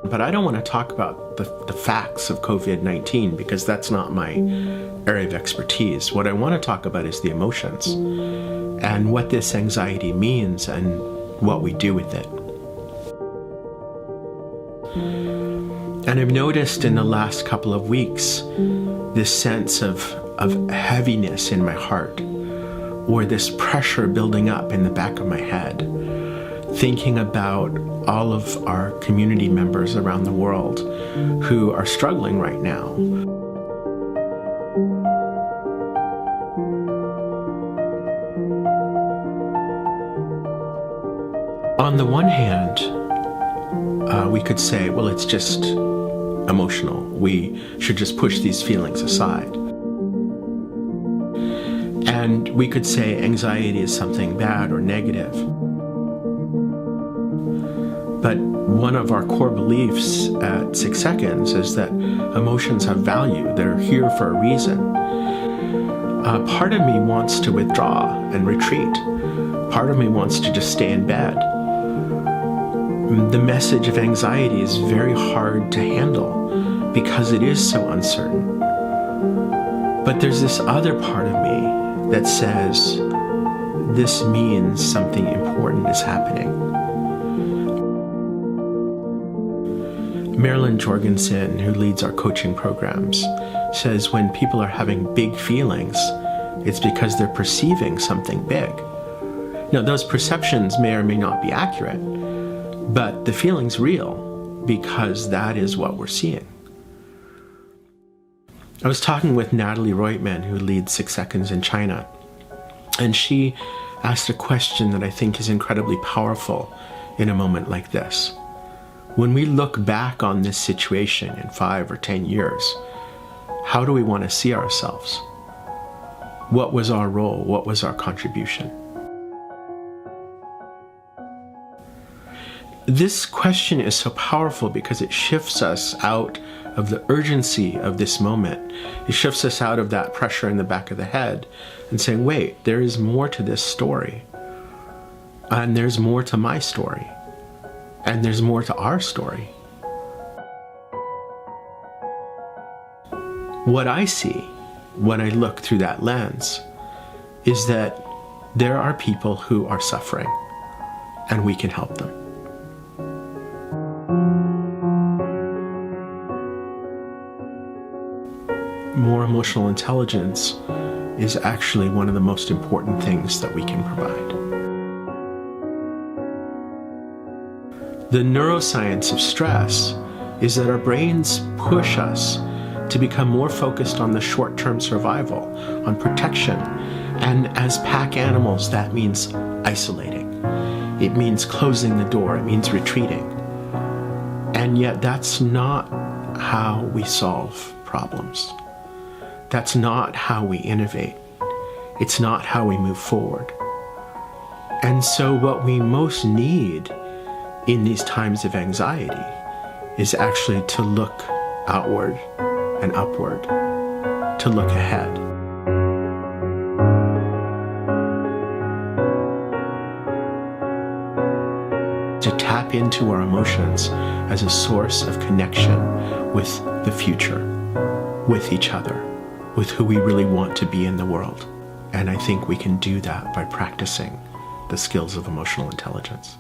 But I don't want to talk about the facts of COVID-19 because that's not my area of expertise. What I want to talk about is the emotions and what this anxiety means and what we do with it. And I've noticed in the last couple of weeks this sense of heaviness in my heart, or this pressure building up in the back of my head, thinking about all of our community members around the world who are struggling right now. On the one hand, we could say, well, it's just emotional. We should just push these feelings aside. And we could say anxiety is something bad or negative. But one of our core beliefs at 6 Seconds is that emotions have value. They're here for a reason. Part of me wants to withdraw and retreat. Part of me wants to just stay in bed. The message of anxiety is very hard to handle because it is so uncertain. But there's this other part of me that says this means something important is happening. Marilyn Jorgensen, who leads our coaching programs, says when people are having big feelings, it's because they're perceiving something big. Now, those perceptions may or may not be accurate, but the feeling's real because that is what we're seeing. I was talking with Natalie Reutemann, who leads 6 Seconds in China, and she asked a question that I think is incredibly powerful in a moment like this. When we look back on this situation in 5 or 10 years, how do we want to see ourselves? What was our role? What was our contribution? This question is so powerful because it shifts us out of the urgency of this moment. It shifts us out of that pressure in the back of the head and saying, wait, there is more to this story. And there's more to my story. And there's more to our story. What I see when I look through that lens is that there are people who are suffering and we can help them. More emotional intelligence is actually one of the most important things that we can provide. The neuroscience of stress is that our brains push us to become more focused on the short-term survival, on protection. And as pack animals, that means isolating. It means closing the door. It means retreating. And yet that's not how we solve problems. That's not how we innovate. It's not how we move forward. And so what we most need in these times of anxiety is actually to look outward and upward, to look ahead. To tap into our emotions as a source of connection with the future, with each other, with who we really want to be in the world. And I think we can do that by practicing the skills of emotional intelligence.